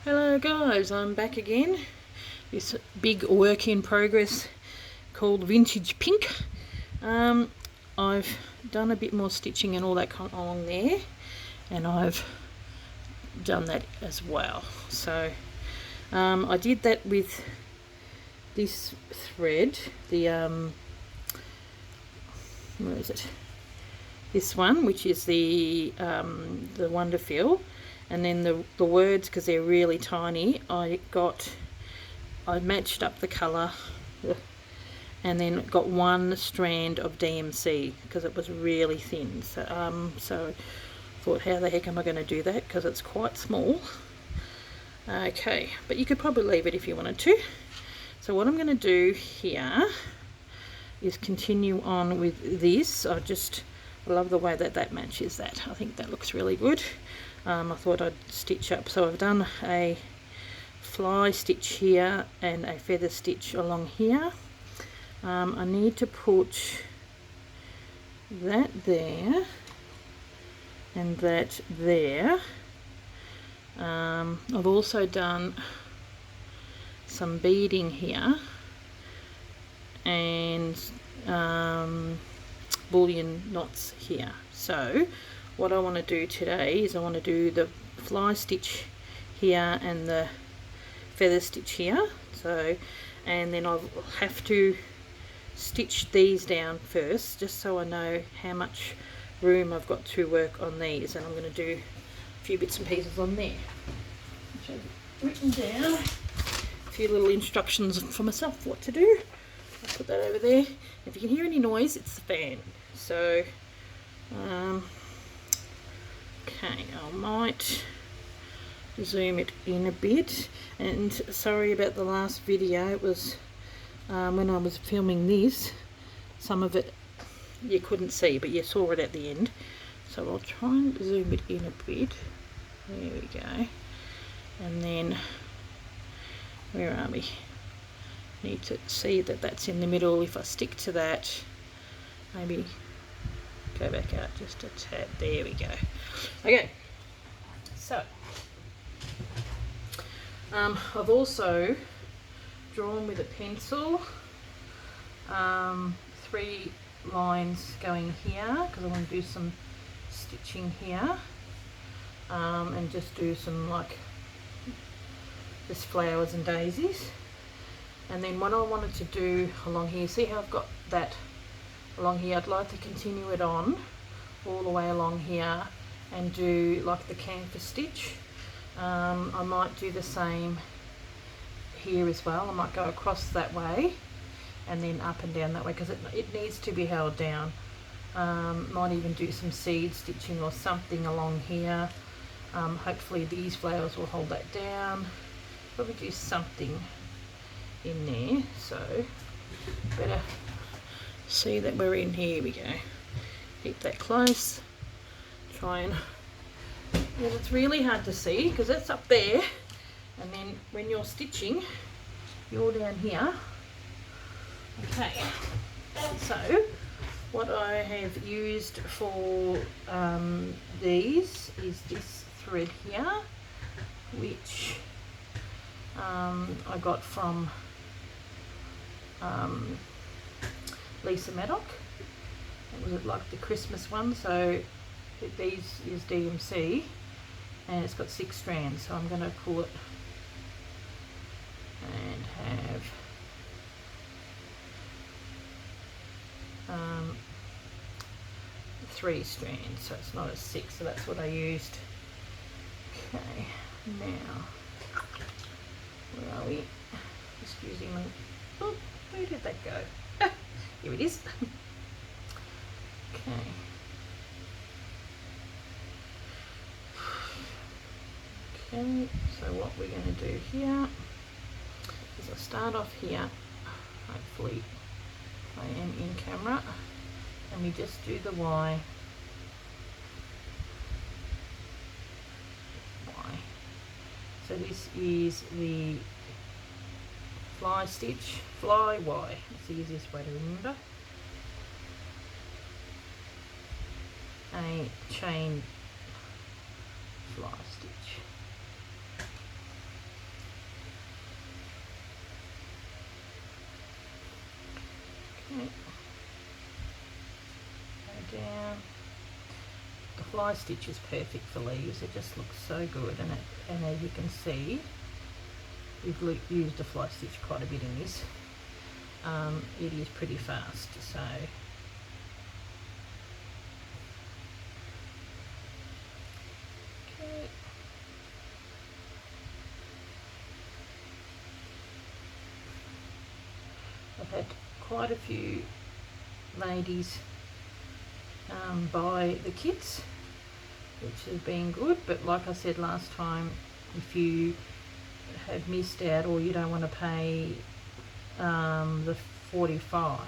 Hello guys, I'm back again. This big work in progress called Vintage Pink. I've done a bit more stitching and all that kind of along there, and I've done that as well. So I did that with this thread, the where is it? This one, which is the Wonderfeel. And then the words, because they're really tiny, I matched up the colour and then got one strand of DMC because it was really thin. So I thought, how the heck am I going to do that, because it's quite small. Okay, but you could probably leave it if you wanted to. So what I'm going to do here is continue on with this. I love the way that matches that. I think that looks really good. I thought I'd stitch up. So I've done a fly stitch here and a feather stitch along here. I need to put that there and that there. I've also done some beading here and bullion knots here. So what I want to do today is I want to do the fly stitch here and the feather stitch here. So, and then I'll have to stitch these down first, just so I know how much room I've got to work on these, and I'm going to do a few bits and pieces on there. So I've written down a few little instructions for myself what to do. I'll put that over there. If you can hear any noise, it's the fan. So okay, I might zoom it in a bit, and sorry about the last video. It was when I was filming this, some of it you couldn't see, but you saw it at the end. So I'll try and zoom it in a bit. There we go. And then, where are we? Need to see that that's in the middle. If I stick to that, maybe go back out just a tad. There we go. Okay, so I've also drawn with a pencil 3 lines going here, because I want to do some stitching here, and just do some just flowers and daisies. And then what I wanted to do along here, see how I've got that along here, I'd like to continue it on all the way along here and do like the canvas stitch. I might do the same here as well. I might go across that way and then up and down that way, because it needs to be held down. Might even do some seed stitching or something along here. Hopefully these flowers will hold that down. Probably do something in there, so better see that we're in. Here we go. Keep that close. Try and, well, it's really hard to see because that's up there, and then when you're stitching you're down here. Okay, so what I have used for these is this thread here, which I got from Lisa Maddock. It was like the Christmas one. So these is DMC, and it's got 6 strands. So I'm going to pull it and have 3 strands. So it's not a 6. So that's what I used. Okay, now where are we? Just using my, oh, where did that go? Ah, here it is. Okay. Okay, so what we're going to do here is I'll start off here. Hopefully I am in camera, and we just do the Y. So this is the fly stitch, fly Y. It's the easiest way to remember. A chain fly stitch. fly stitch is perfect for leaves. It just looks so good, and as you can see, we've used a fly stitch quite a bit in this. It is pretty fast, so okay. I've had quite a few ladies buy the kits, which has been good, but like I said last time, if you have missed out or you don't want to pay the $45,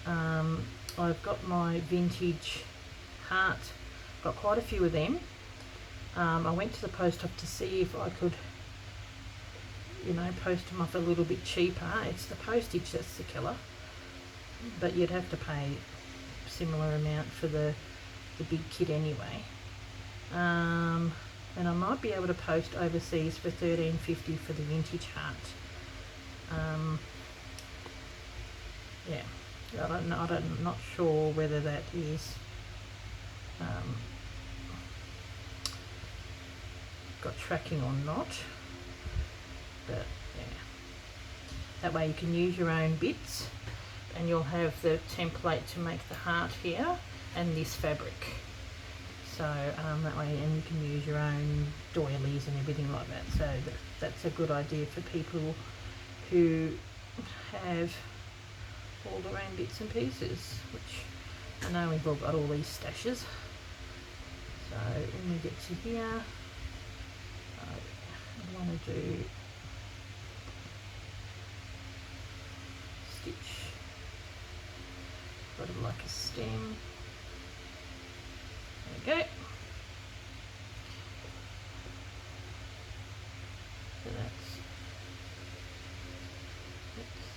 I've got my vintage heart, got quite a few of them. I went to the post office to see if I could, you know, post them off a little bit cheaper. It's the postage that's the killer, but you'd have to pay a similar amount for the big kit anyway. And I might be able to post overseas for $13.50 for the vintage heart. Yeah, I don't know. I'm not sure whether that is got tracking or not, but yeah. That way you can use your own bits, and you'll have the template to make the heart here and this fabric. So that way, and you can use your own doilies and everything like that. So that's a good idea for people who have all their own bits and pieces, which I know we've all got all these stashes. So when we get to here, I want to do stitch sort of like a stem. There we go. So that's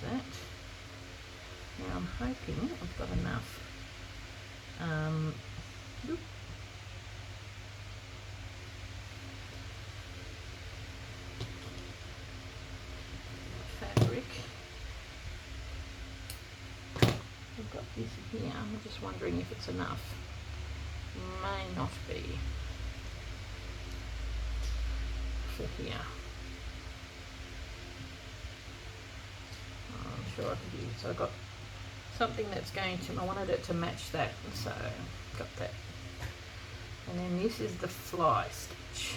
that. Now I'm hoping I've got enough fabric. I've got this here. I'm just wondering if it's enough. May not be for here. I'm sure I could use. So I've got something that's going to. I wanted it to match that, so got that. And then this is the fly stitch.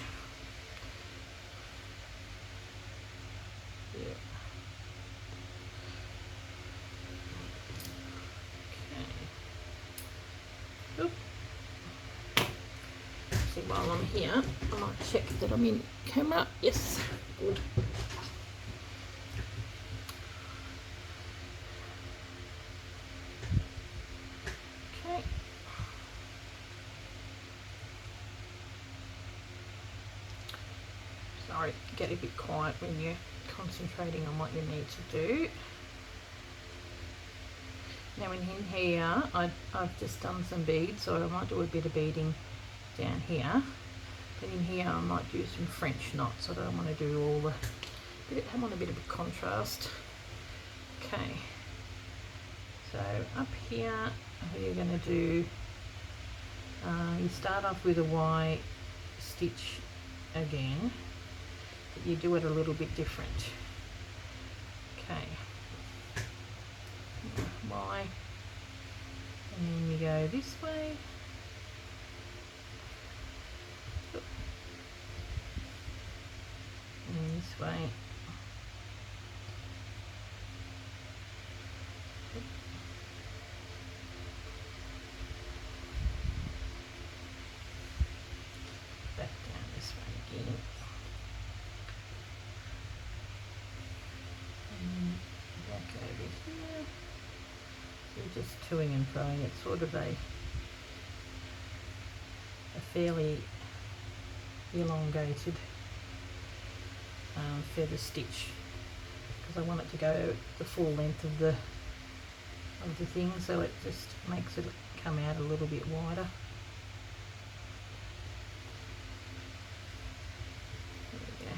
Yeah. Okay. Oop. See, while I'm here, I might check that I'm in camera. Yes, good. Okay. Sorry, get a bit quiet when you're concentrating on what you need to do. Now in here, I've just done some beads, so I might do a bit of beading down here. But in here, I might do some French knots. I don't want to do all the. I want a bit of a contrast. Okay. So up here, you're going to do. You start off with a Y stitch again, but you do it a little bit different. Okay. Y, and then you go this way. And this way. Back down this way again. And back over here. You're just toing and froing. It's sort of a fairly elongated feather stitch, because I want it to go the full length of the thing, so it just makes it come out a little bit wider. There we go.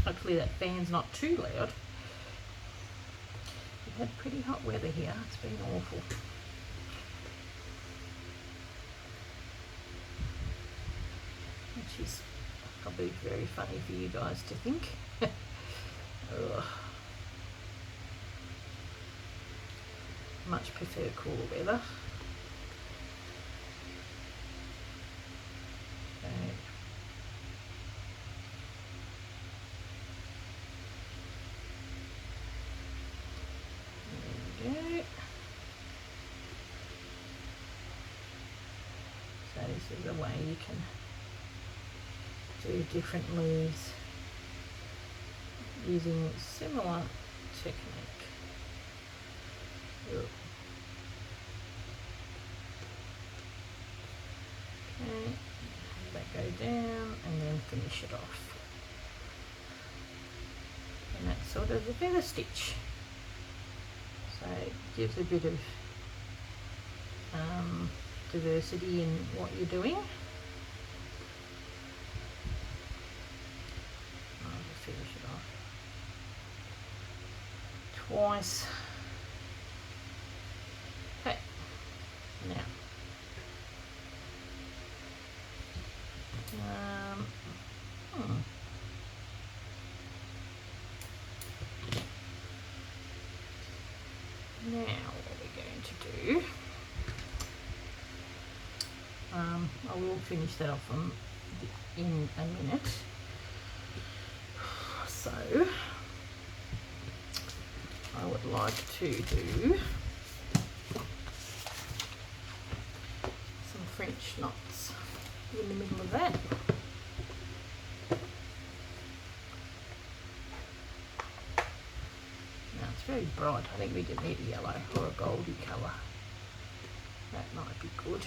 Hopefully that fan's not too loud. had pretty hot weather here. It's been awful. Which is probably very funny for you guys to think. Ugh. Much prefer cooler weather. Okay. There we go. So this is a way you can do different leaves using similar technique. Okay, have that go down and then finish it off. And that's sort of a feather stitch. So it gives a bit of diversity in what you're doing. I'll just finish it off twice. Okay, now now what we're going to do, I will finish that off in a minute. So I would like to do some French knots in the middle of that. Now it's very bright. I think we just need a yellow or a goldy colour. That might be good.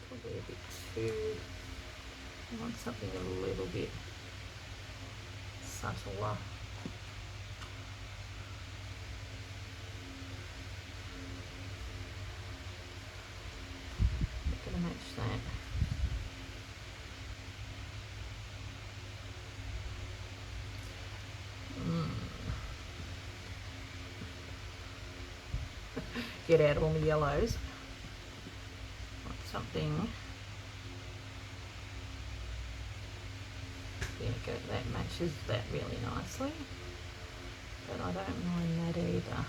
Probably a bit too. I want something a little bit subtler. I'm going to match that. Get out all the yellows. Want something. There you go, that matches that really nicely. But I don't mind that either. I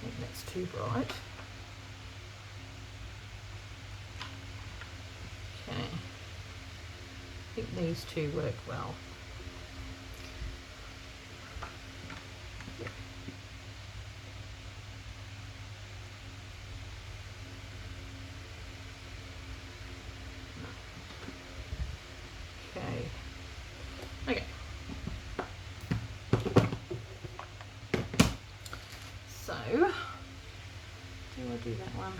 think that's too bright. Okay. I think these two work well. Okay. So, do I do that one?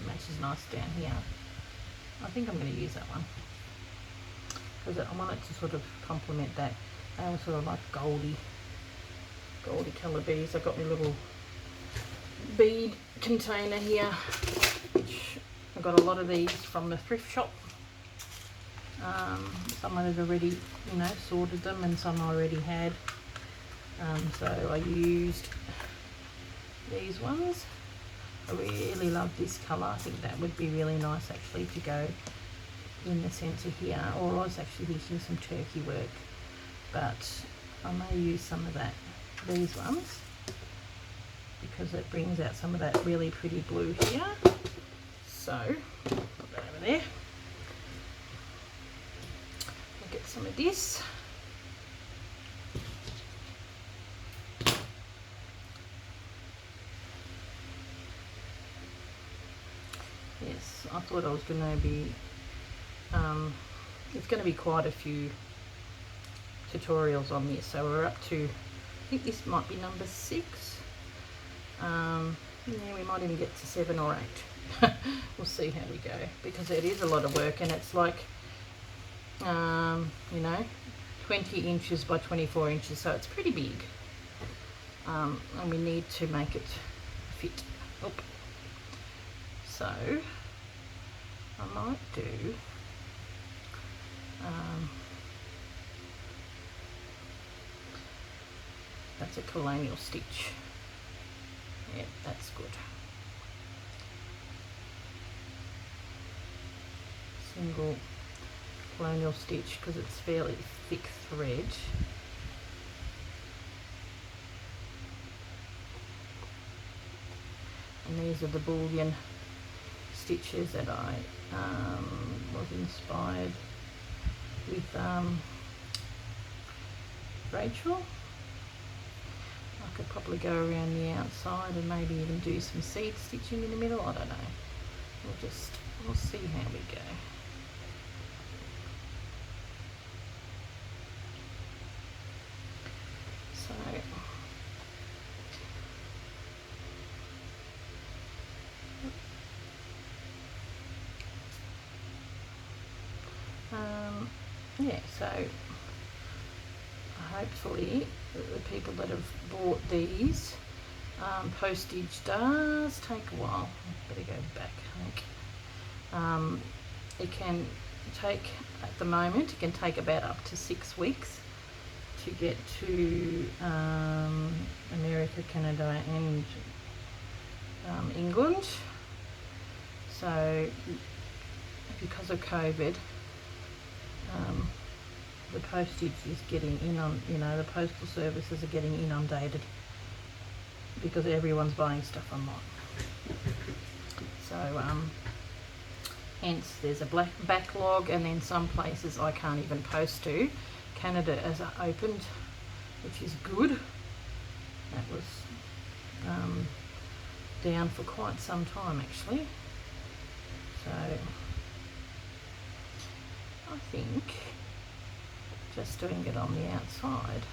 Matches nice down here. I think I'm going to use that one because I want it to sort of complement that. I also sort of like goldy colour beads. I've got my little bead container here, which I got a lot of these from the thrift shop. Someone had already, you know, sorted them, and some I already had. So I used these ones. I really love this colour. I think that would be really nice actually to go in the centre here. Or I was actually thinking some turkey work, but I may use some of that, these ones, because it brings out some of that really pretty blue here. So put that over there. Get some of this. Yes, I thought I was going to be, it's going to be quite a few tutorials on this, so we're up to, I think this might be number 6. Yeah, we might even get to 7 or 8. We'll see how we go, because it is a lot of work, and it's like, you know, 20 inches by 24 inches, so it's pretty big, and we need to make it fit. Oop. So I might do It's a colonial stitch. Yeah, that's good. Single colonial stitch because it's fairly thick thread. And these are the bullion stitches that I was inspired with Rachel. I could probably go around the outside and maybe even do some seed stitching in the middle. I don't know. We'll see how we go. Yeah, so hopefully the people that have bought these, postage does take a while. Better go back, I think. It can take, at the moment, it can take about up to 6 weeks to get to America, Canada and England. So because of COVID, the postage is getting the postal services are getting inundated because everyone's buying stuff online. So hence there's a backlog, and then some places I can't even post to. Canada has opened, which is good. That was down for quite some time actually. So I think just doing it on the outside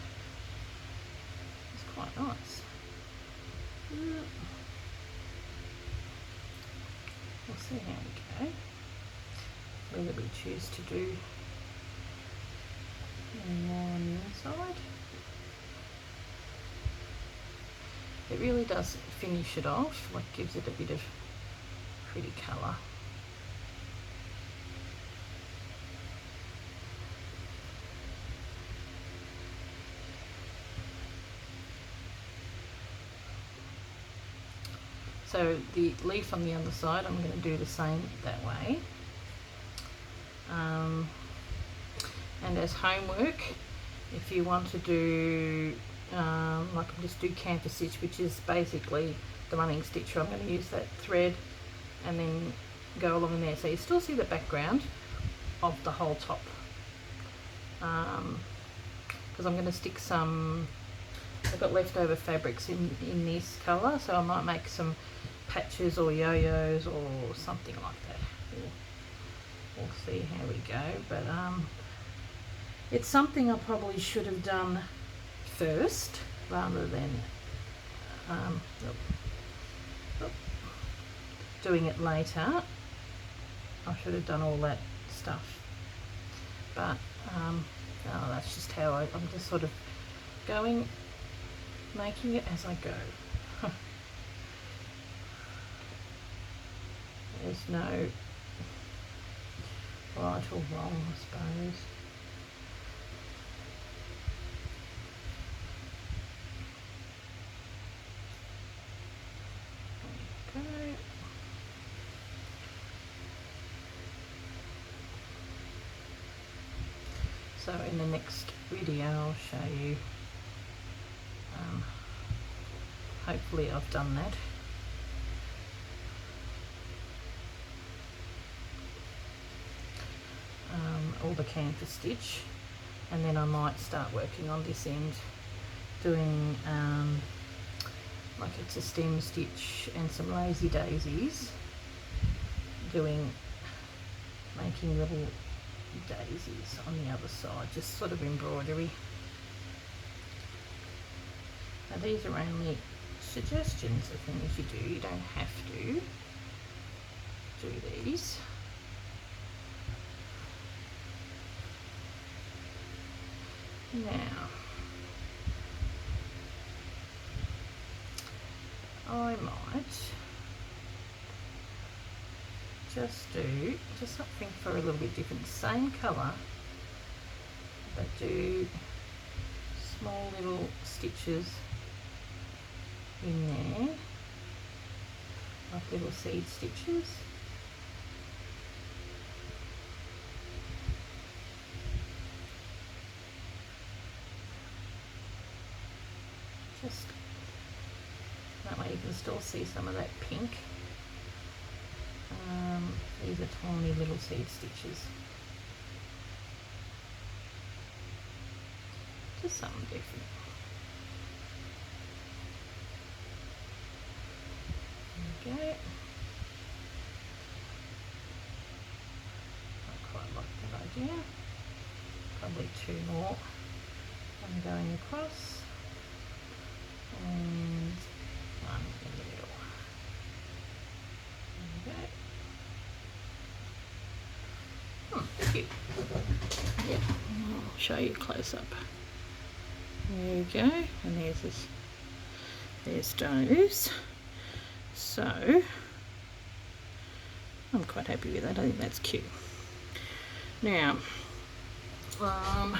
is quite nice. We'll see how we go, whether we choose to do more on the inside. It really does finish it off, like gives it a bit of pretty colour. So the leaf on the other side, I'm going to do the same that way. And as homework, if you want to do, just do canvas stitch, which is basically the running stitch. I'm going to use that thread and then go along in there. So you still see the background of the whole top. Because I'm going to stick some, I've got leftover fabrics in this colour, so I might make some patches or yo-yos or something like that. We'll see how we go, but it's something I probably should have done first rather than doing it later. I should have done all that stuff, but that's just how I'm just sort of making it as I go. There's no right or wrong, I suppose. Okay. So in the next video I'll show you, hopefully I've done that. All the canvas stitch, and then I might start working on this end, doing like it's a stem stitch and some lazy daisies, making little daisies on the other side, just sort of embroidery. Now these are only suggestions of things you do, you don't have to do these. Now, I might just do something for a little bit different, same colour, but do small little stitches in there, like little seed stitches. Just that way you can still see some of that pink. These are tiny little seed stitches. Just something different. There we go. I quite like that idea. Probably 2 more. I'm going across and 1 in the middle. There we go. Cute. Yeah, I'll show you close up. There you go, and there's those. So I'm quite happy with that. I think that's cute. Now, I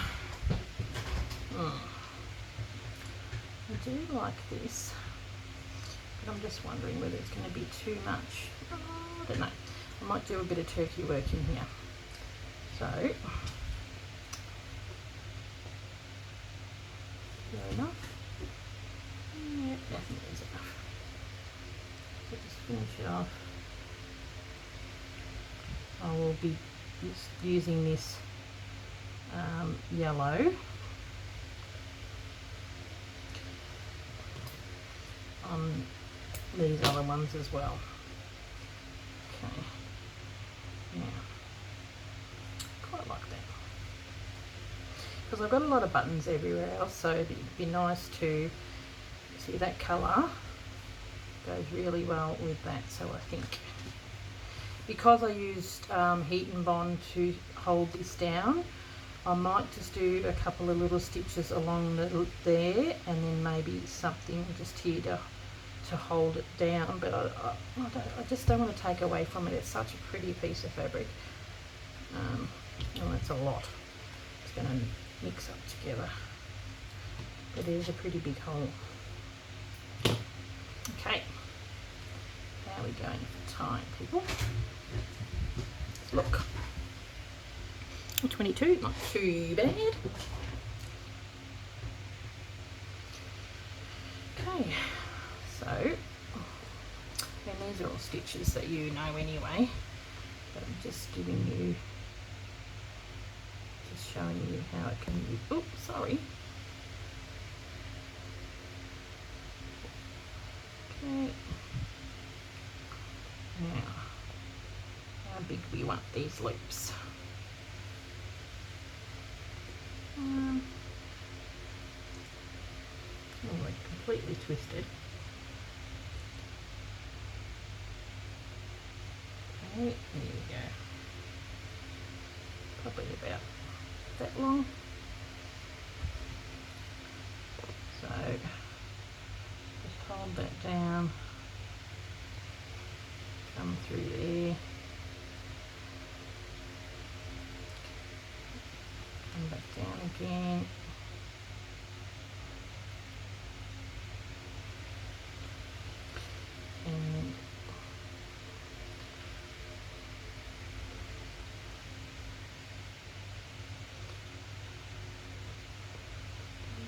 do like this, but I'm just wondering whether it's going to be too much. Oh, I don't know. I might do a bit of turkey work in here. So, fair enough. Yeah, definitely is enough. So just finish it off. I will be just using this yellow on these other ones as well. Okay, now quite like that because I've got a lot of buttons everywhere else, so it'd be nice to see that colour goes really well with that. So I think because I used heat and bond to hold this down, I might just do a couple of little stitches along there and then maybe something just here to hold it down, but I just don't want to take away from it. It's such a pretty piece of fabric. And it's a lot. It's going to mix up together. But it is a pretty big hole. Okay. How are we going for time, people? Look. 22, not too bad. Okay, so, and these are all stitches that you know anyway, but I'm just giving you, just showing you how it can be, oh, sorry. Okay, now, how big we want these loops? Oh, they're completely twisted. Okay, there you go. Probably about that long. So just hold that down, come through there, come back down again. And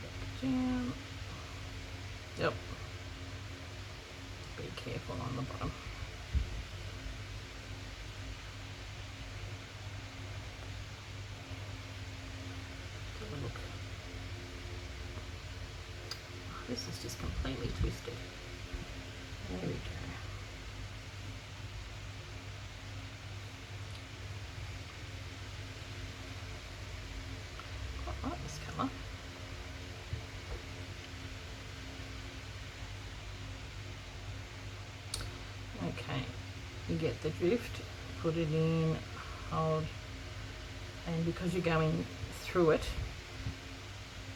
back down. Yep. Be careful on the bottom. Have a look. Oh, this is just completely twisted. There we go. Quite like this colour. Okay, you get the drift, put it in, hold, and because you're going through it,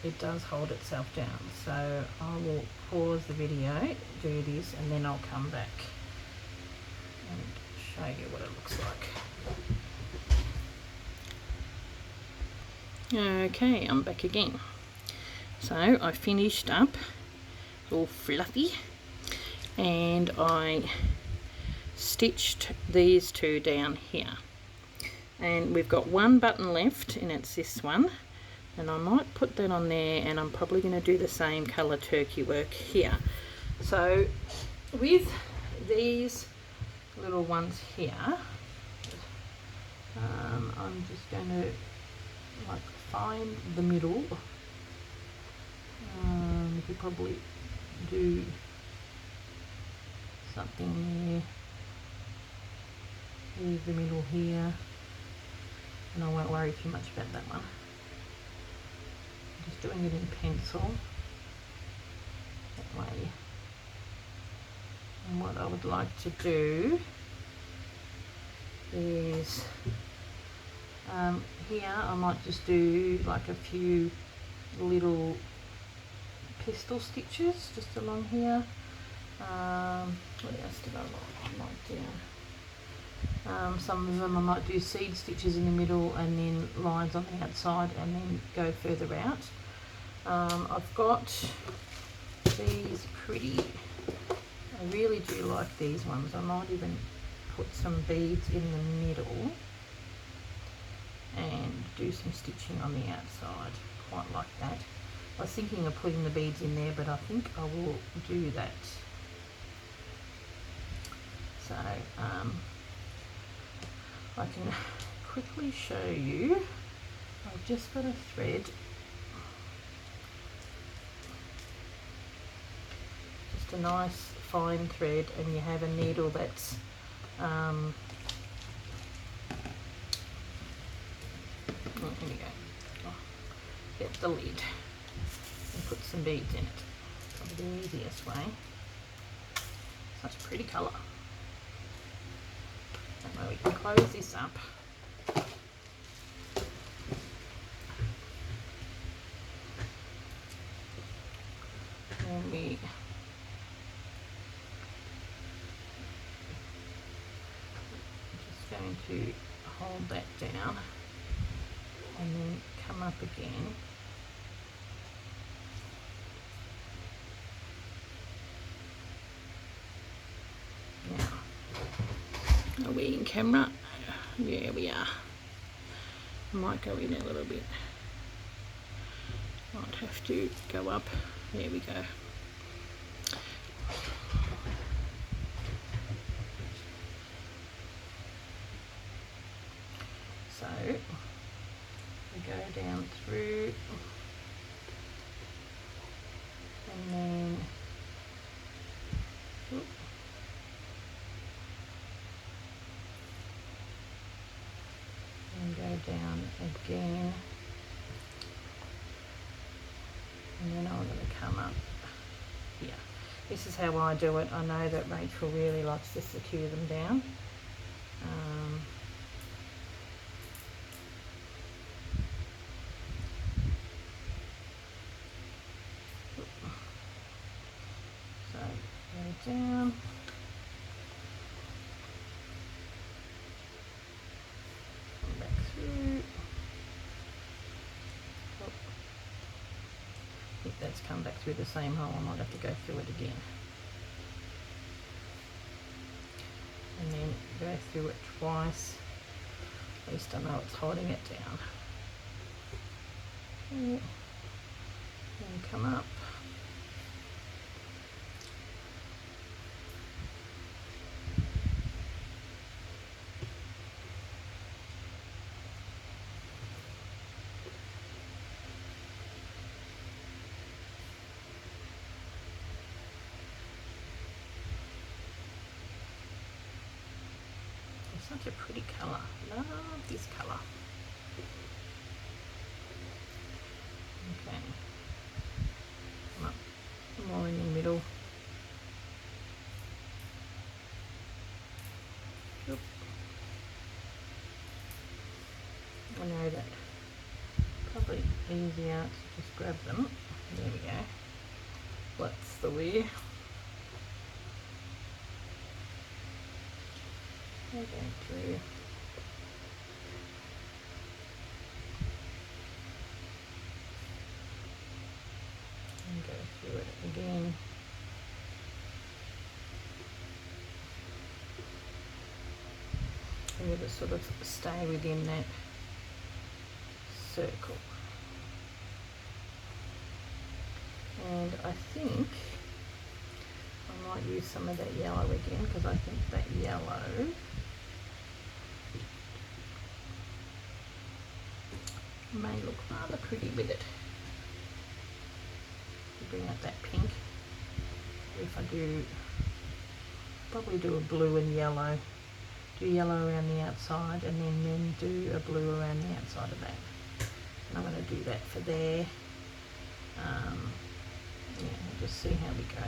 it does hold itself down. So I will pause the video, do this, and then I'll come back and show you what it looks like. Okay, I'm back again. So I finished up, all fluffy, and I stitched these two down here, and we've got one button left, and it's this one, and I might put that on there, and I'm probably going to do the same colour turkey work here. So with these little ones here, I'm just going to like find the middle. You could probably do something there. Leave the middle here, and I won't worry too much about that one. I'm just doing it in pencil that way. And what I would like to do is here I might just do like a few little pistol stitches just along here. What else did I write down? Some of them I might do seed stitches in the middle and then lines on the outside and then go further out. I've got these pretty, I really do like these ones. I might even put some beads in the middle and do some stitching on the outside, quite like that. I was thinking of putting the beads in there, but I think I will do that. So I can quickly show you. I've just got a thread, just a nice fine thread, and you have a needle that's oh, here we go. Oh, get the lid and put some beads in it. Probably the easiest way. Such a pretty colour. That way we can close this up. And we just going to hold that down and then come up again. Now, are we in camera? Yeah, we are. I might go in a little bit. Might have to go up. There we go. So we go down through, and then and go down again, and then I'm going to come up here. This is how I do it. I know that Rachel really likes to secure them down. So go down. Come back through. Oh. I think that's come back through the same hole. I might have to go through it again. And then go through it twice. At least I know it's holding it down. And come up. Such a pretty colour. Love this colour. Okay. Come up more in the middle. Oop. I know that probably easier to just grab them. There we go. What's the wear? Go through. And go through it again. So you just sort of stay within that circle. And I think I might use some of that yellow again, because I think that yellow may look rather pretty with it. Bring out that pink. If I do, probably do a blue and yellow. Do yellow around the outside, and then do a blue around the outside of that. And I'm going to do that for there. Yeah, we'll just see how we go.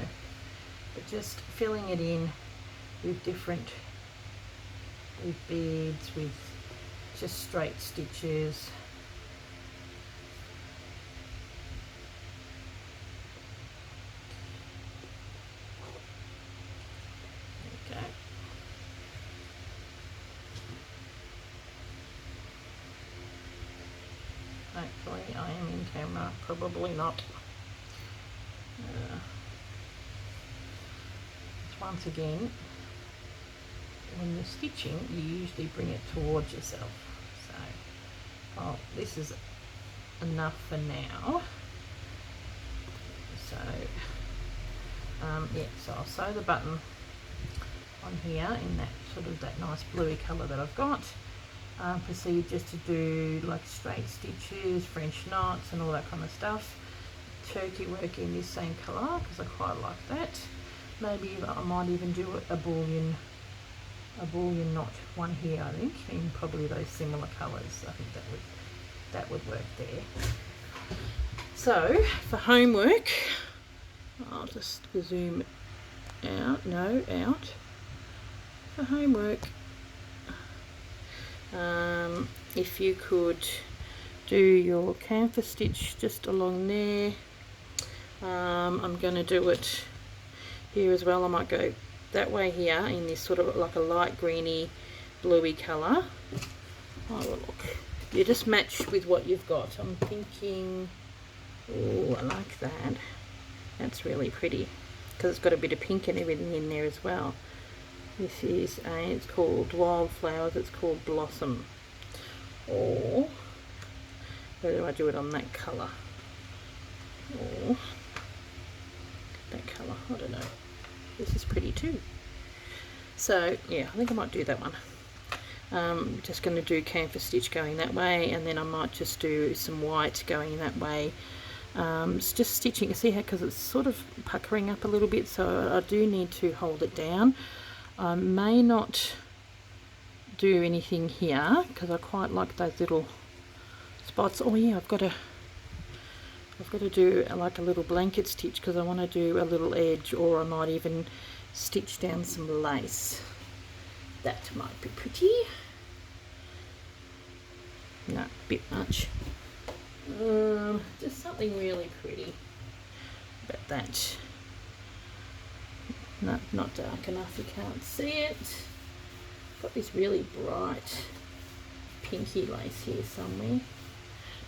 But just filling it in with different, with beads, with just straight stitches. Okay. Hopefully I am in camera, probably not. Once again, when you're stitching, you usually bring it towards yourself. So, oh, this is enough for now. So, yeah, so I'll sew the button on here in that sort of that nice bluey colour that I've got. Proceed just to do like straight stitches, French knots and all that kind of stuff. Turkey work in this same colour because I quite like that. Maybe I might even do a bullion knot one here, I think, in probably those similar colours. I think that would work there. So for homework, I'll just zoom out. No, out. For homework, if you could do your canvas stitch just along there. I'm going to do it here as well. I might go that way here in this sort of like a light greeny bluey colour. Oh look, you just match with what you've got. I'm thinking, oh, I like that. That's really pretty because it's got a bit of pink and everything in there as well. This is it's called Wildflowers. It's called Blossom. Or whether do I do it on that colour or that colour? I don't know. This is pretty too. So yeah, I think I might do that one. Just going to do canvas stitch going that way, and then I might just do some white going that way. It's just stitching. See how, because it's sort of puckering up a little bit, so I do need to hold it down. I may not do anything here because I quite like those little spots. Oh yeah, I've got to do like a little blanket stitch because I want to do a little edge, or I might even stitch down some lace. That might be pretty. No, a bit much. Just something really pretty. But that, no, not dark enough, you can't see it. Got this really bright pinky lace here somewhere.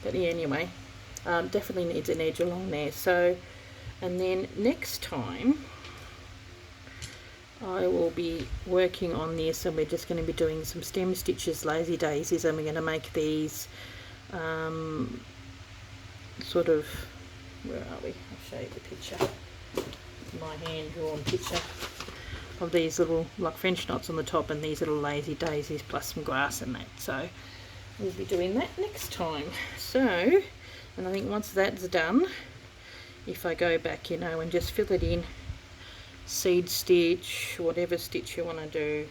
But yeah, anyway, definitely needs an edge along there. So, and then next time I will be working on this, and we're just going to be doing some stem stitches, lazy daisies, and we're going to make these sort of, where are we? I'll show you the picture, my hand drawn picture of these little like French knots on the top and these little lazy daisies plus some grass and that. So we'll be doing that next time. So, and I think once that's done, if I go back, you know, and just fill it in, seed stitch, whatever stitch you want to do,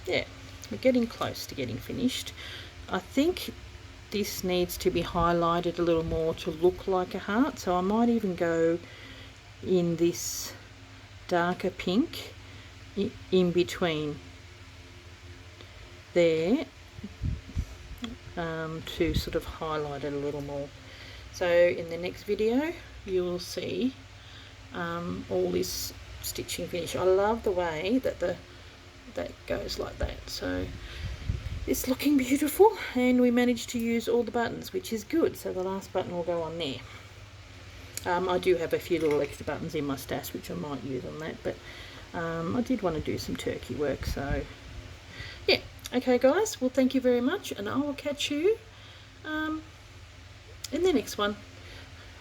yeah, we're getting close to getting finished. I think this needs to be highlighted a little more to look like a heart, so I might even go in this darker pink in between there to sort of highlight it a little more. So in the next video you will see all this stitching finish. I love the way that that goes like that. So it's looking beautiful, and we managed to use all the buttons, which is good. So the last button will go on there. I do have a few little extra buttons in my stash which I might use on that, but I did want to do some turkey work. So yeah, Okay guys, well thank you very much, and I will catch you in the next one.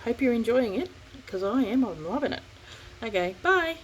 Hope you're enjoying it, because I am. I'm loving it. Okay, bye.